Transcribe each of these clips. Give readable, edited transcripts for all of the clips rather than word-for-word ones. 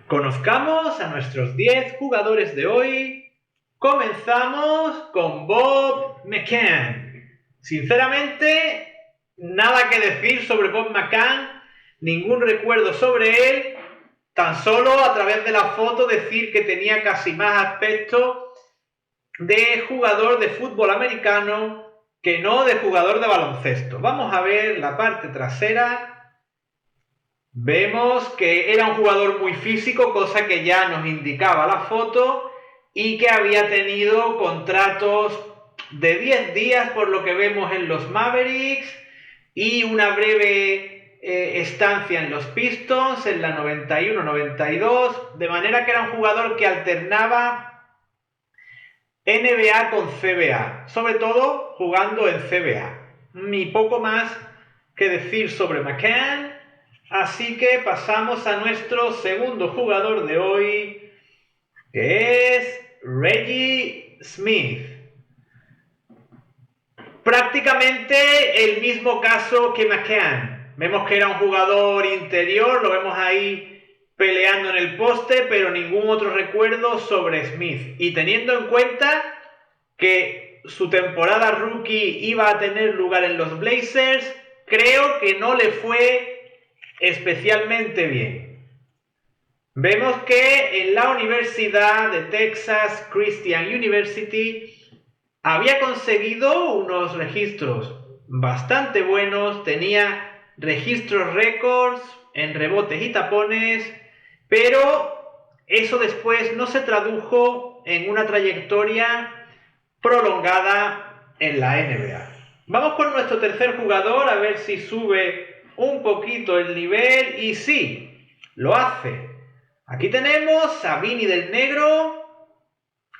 Conozcamos a nuestros 10 jugadores de hoy. Comenzamos con Bob McCann. Sinceramente, nada que decir sobre Bob McCann, ningún recuerdo sobre él, tan solo a través de la foto decir que tenía casi más aspecto de jugador de fútbol americano que no de jugador de baloncesto. Vamos a ver la parte trasera. Vemos que era un jugador muy físico, cosa que ya nos indicaba la foto, y que había tenido contratos de 10 días por lo que vemos en los Mavericks y una breve estancia en los Pistons en la 91-92, de manera que era un jugador que alternaba NBA con CBA, sobre todo jugando en CBA. Ni poco más que decir sobre McCann. Así que pasamos a nuestro segundo jugador de hoy, que es Reggie Smith. Prácticamente el mismo caso que McCann. Vemos que era un jugador interior, lo vemos ahí peleando en el poste, pero ningún otro recuerdo sobre Smith. Y teniendo en cuenta que su temporada rookie iba a tener lugar en los Blazers, creo que no le fue especialmente bien. Vemos que en la Universidad de Texas Christian University había conseguido unos registros bastante buenos, tenía registros récords en rebotes y tapones, pero eso después no se tradujo en una trayectoria prolongada en la NBA. Vamos con nuestro tercer jugador a ver si sube un poquito el nivel, y sí, lo hace. Aquí tenemos a Vinny del Negro,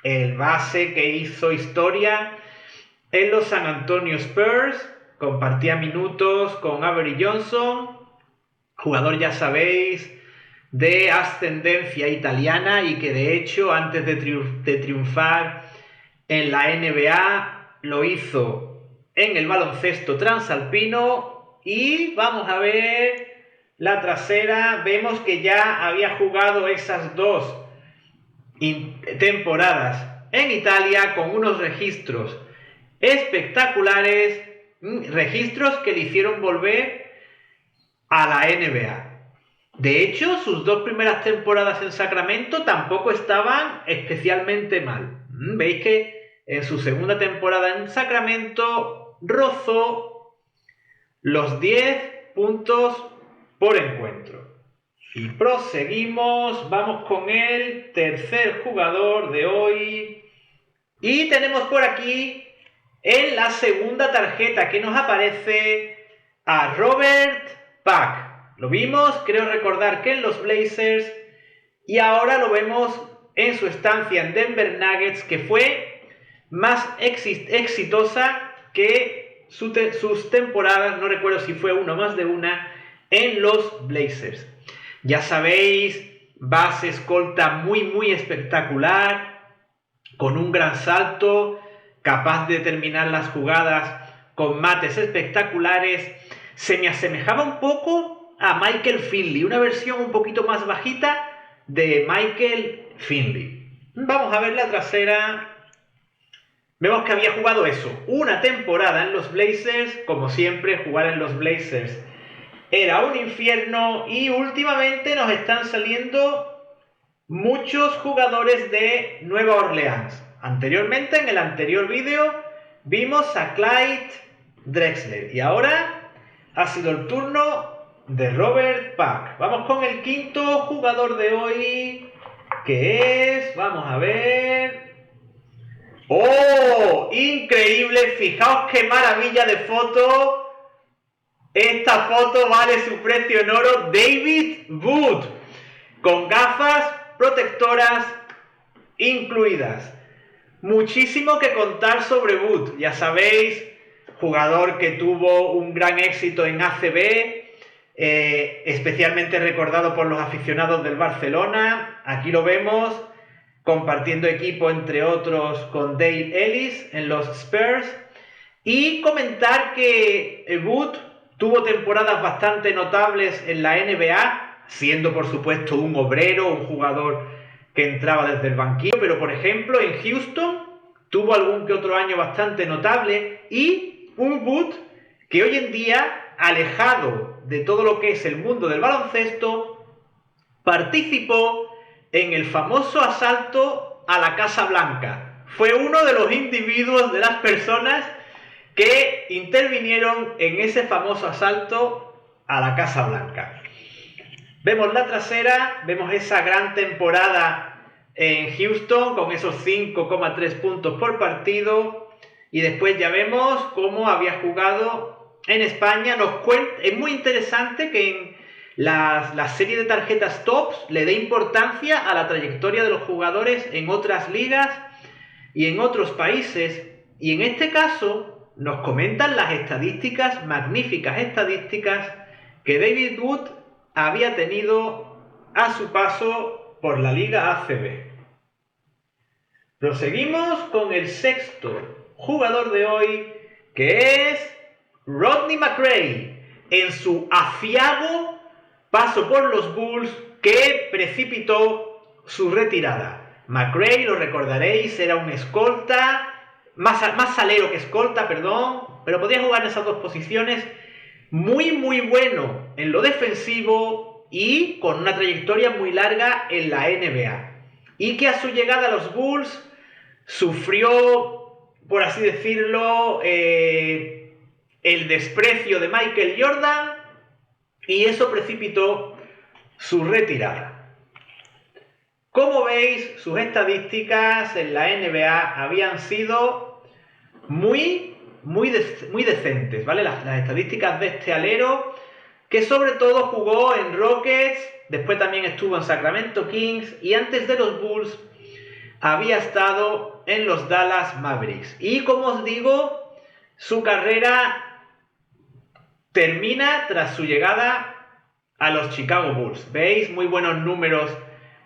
el base que hizo historia en los San Antonio Spurs, compartía minutos con Avery Johnson, jugador, ya sabéis, de ascendencia italiana y que de hecho antes de triunfar en la NBA lo hizo en el baloncesto transalpino. Y vamos a ver la trasera. Vemos que ya había jugado esas dos temporadas en Italia con unos registros espectaculares, registros que le hicieron volver a la NBA. De hecho, sus dos primeras temporadas en Sacramento tampoco estaban especialmente mal. Veis que en su segunda temporada en Sacramento rozó los 10 puntos por encuentro. Y proseguimos, vamos con el tercer jugador de hoy. Y tenemos por aquí en la segunda tarjeta que nos aparece a Robert Pack. Lo vimos, creo recordar que en los Blazers, y ahora lo vemos en su estancia en Denver Nuggets, que fue más exitosa que sus temporadas, no recuerdo si fue una o más de una, en los Blazers. Ya sabéis, base escolta muy espectacular, con un gran salto, capaz de terminar las jugadas con mates espectaculares. Se me asemejaba un poco a Michael Finley, una versión un poquito más bajita de Michael Finley. Vamos a ver la trasera. Vemos que había jugado eso, una temporada en los Blazers. Como siempre, jugar en los Blazers era un infierno, y últimamente nos están saliendo muchos jugadores de Nueva Orleans. Anteriormente, en el anterior vídeo, vimos a Clyde Drexler, y ahora ha sido el turno de Robert Pack. Vamos con el quinto jugador de hoy, que es, vamos a ver... ¡Oh! ¡Increíble! Fijaos qué maravilla de foto. Esta foto vale su precio en oro. David Wood, con gafas protectoras incluidas. Muchísimo que contar sobre Wood. Ya sabéis, jugador que tuvo un gran éxito en ACB, especialmente recordado por los aficionados del Barcelona. Aquí lo vemos compartiendo equipo, entre otros, con Dale Ellis en los Spurs. Y comentar que Wood tuvo temporadas bastante notables en la NBA, siendo por supuesto un obrero, un jugador que entraba desde el banquillo, pero por ejemplo en Houston tuvo algún que otro año bastante notable, y un Wood que hoy en día, alejado de todo lo que es el mundo del baloncesto, participó en el famoso asalto a la Casa Blanca. Fue uno de los individuos, de las personas que intervinieron en ese famoso asalto a la Casa Blanca. Vemos la trasera, vemos esa gran temporada en Houston con esos 5,3 puntos por partido, y después ya vemos cómo había jugado en España. Es muy interesante que en la serie de tarjetas Tops le dé importancia a la trayectoria de los jugadores en otras ligas y en otros países, y en este caso nos comentan las estadísticas, magníficas estadísticas, que David Wood había tenido a su paso por la Liga ACB. Proseguimos con el sexto jugador de hoy, que es Rodney McRae, en su aciago paso por los Bulls que precipitó su retirada. McRae, lo recordaréis, era un escolta, más salero que escolta, pero podía jugar en esas dos posiciones. Muy bueno en lo defensivo y con una trayectoria muy larga en la NBA. Y que a su llegada a los Bulls sufrió, por así decirlo, el desprecio de Michael Jordan, y eso precipitó su retirada. Como veis, sus estadísticas en la NBA habían sido muy decentes, ¿vale? Las estadísticas de este alero, que sobre todo jugó en Rockets, después también estuvo en Sacramento Kings, y antes de los Bulls había estado en los Dallas Mavericks. Y como os digo, su carrera termina tras su llegada a los Chicago Bulls. Veis muy buenos números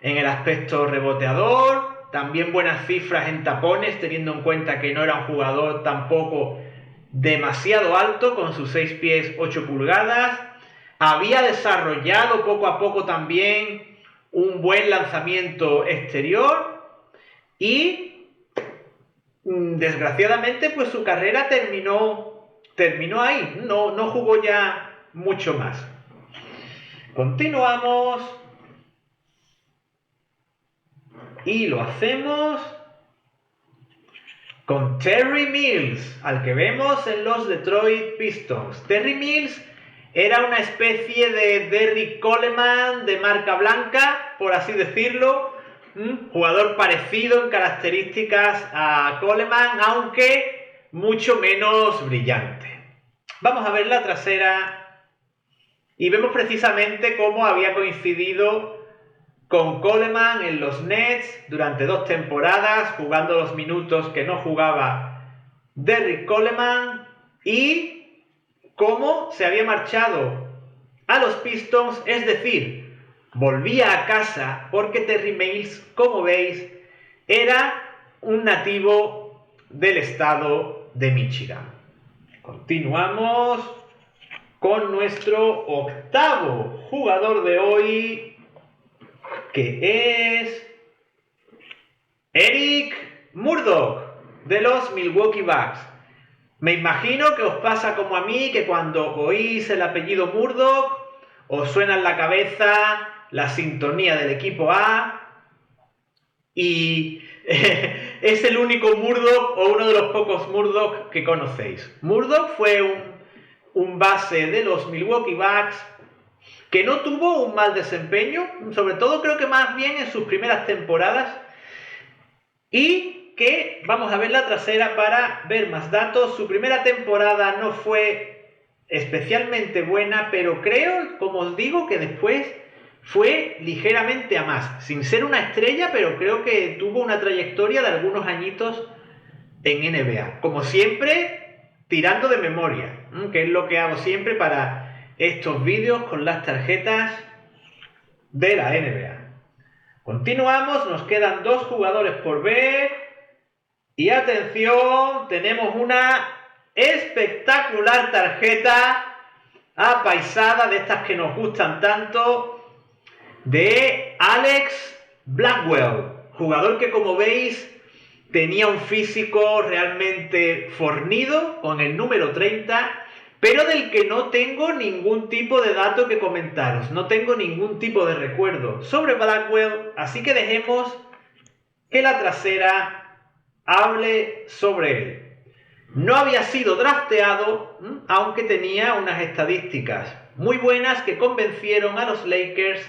en el aspecto reboteador, también buenas cifras en tapones, teniendo en cuenta que no era un jugador tampoco demasiado alto, con sus 6 pies 8 pulgadas. Había desarrollado poco a poco también un buen lanzamiento exterior, y desgraciadamente pues su carrera terminó ahí, no jugó ya mucho más. Continuamos y lo hacemos con Terry Mills, al que vemos en los Detroit Pistons. Terry Mills era una especie de Derrick Coleman de marca blanca, por así decirlo, un jugador parecido en características a Coleman, aunque mucho menos brillante. Vamos a ver la trasera y vemos precisamente cómo había coincidido con Coleman en los Nets durante 2 temporadas, jugando los minutos que no jugaba Derrick Coleman, y cómo se había marchado a los Pistons, es decir, volvía a casa, porque Terry Mills, como veis, era un nativo del estado de Michigan. Continuamos con nuestro octavo jugador de hoy, que es Eric Murdock, de los Milwaukee Bucks. Me imagino que os pasa como a mí, que cuando oís el apellido Murdock os suena en la cabeza la sintonía del equipo A, y es el único Murdock o uno de los pocos Murdock que conocéis. Murdock fue un base de los Milwaukee Bucks que no tuvo un mal desempeño, sobre todo creo que más bien en sus primeras temporadas, y que vamos a ver la trasera para ver más datos. Su primera temporada no fue especialmente buena, pero creo, como os digo, que después fue ligeramente a más, sin ser una estrella, pero creo que tuvo una trayectoria de algunos añitos en NBA, como siempre tirando de memoria, que es lo que hago siempre para estos vídeos con las tarjetas de la NBA. Continuamos, nos quedan 2 jugadores por ver, y atención, tenemos una espectacular tarjeta apaisada, de estas que nos gustan tanto, de Alex Blackwell, jugador que, como veis, tenía un físico realmente fornido con el número 30, pero del que no tengo ningún tipo de dato que comentaros, no tengo ningún tipo de recuerdo sobre Blackwell, así que dejemos que la trasera hable sobre él. No había sido drafteado, aunque tenía unas estadísticas muy buenas que convencieron a los Lakers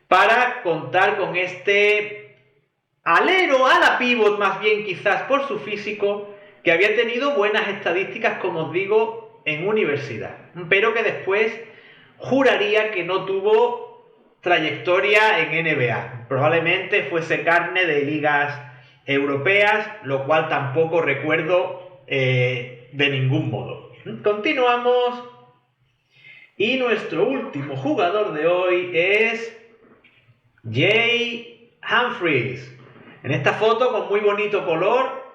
para contar con este alero, a la pivot más bien quizás por su físico, que había tenido buenas estadísticas, como os digo, en universidad, pero que después juraría que no tuvo trayectoria en NBA. Probablemente fuese carne de ligas europeas, lo cual tampoco recuerdo de ningún modo. Continuamos. Y nuestro último jugador de hoy es Jay Humphries. En esta foto con muy bonito color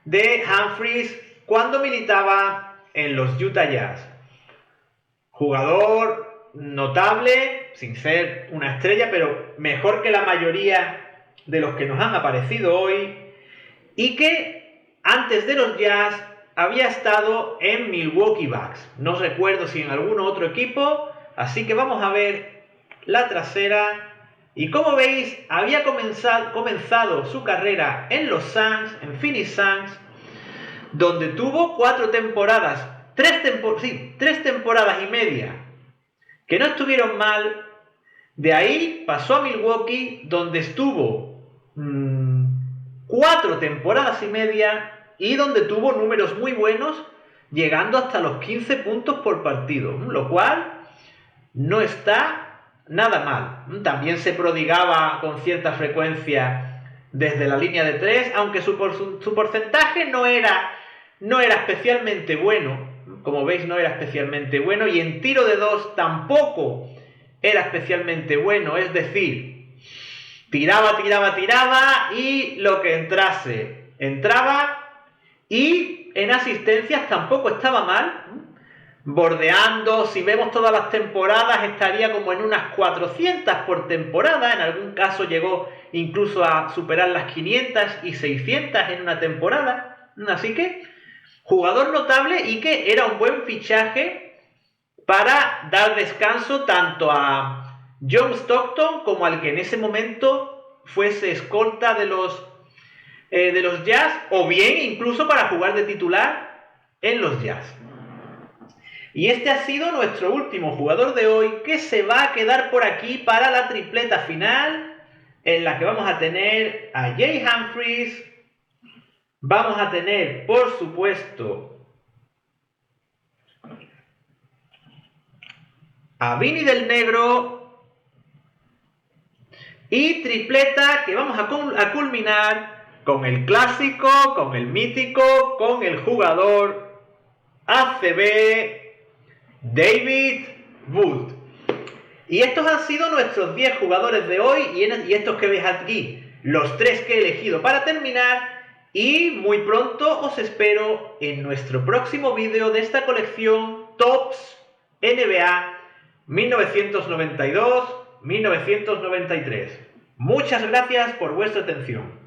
de Humphries cuando militaba en los Utah Jazz. Jugador notable, sin ser una estrella, pero mejor que la mayoría de los que nos han aparecido hoy, y que antes de los Jazz había estado en Milwaukee Bucks. No recuerdo si en algún otro equipo, así que vamos a ver la trasera. Y como veis, había comenzado su carrera en los Suns, en Phoenix Suns, donde tuvo 4 temporadas, 3 temporadas y media, que no estuvieron mal. De ahí pasó a Milwaukee, donde estuvo 4 temporadas y media y donde tuvo números muy buenos, llegando hasta los 15 puntos por partido, lo cual no está nada mal. También se prodigaba con cierta frecuencia desde la línea de 3, aunque su porcentaje no era especialmente bueno. Como veis, no era especialmente bueno, y en tiro de 2 tampoco era especialmente bueno, es decir, tiraba y lo que entrase, entraba, y en asistencias tampoco estaba mal, bordeando, si vemos todas las temporadas, estaría como en unas 400 por temporada, en algún caso llegó incluso a superar las 500 y 600 en una temporada, así que jugador notable y que era un buen fichaje para dar descanso tanto a John Stockton como al que en ese momento fuese escolta de los Jazz, o bien incluso para jugar de titular en los Jazz. Y este ha sido nuestro último jugador de hoy, que se va a quedar por aquí para la tripleta final, en la que vamos a tener a Jay Humphries, vamos a tener, por supuesto, a Vinny del Negro, y tripleta que vamos a culminar con el clásico, con el mítico, con el jugador ACB David Wood. Y estos han sido nuestros 10 jugadores de hoy, y estos que veis aquí, los 3 que he elegido para terminar. Y muy pronto os espero en nuestro próximo vídeo de esta colección Tops NBA 1992-1993. Muchas gracias por vuestra atención.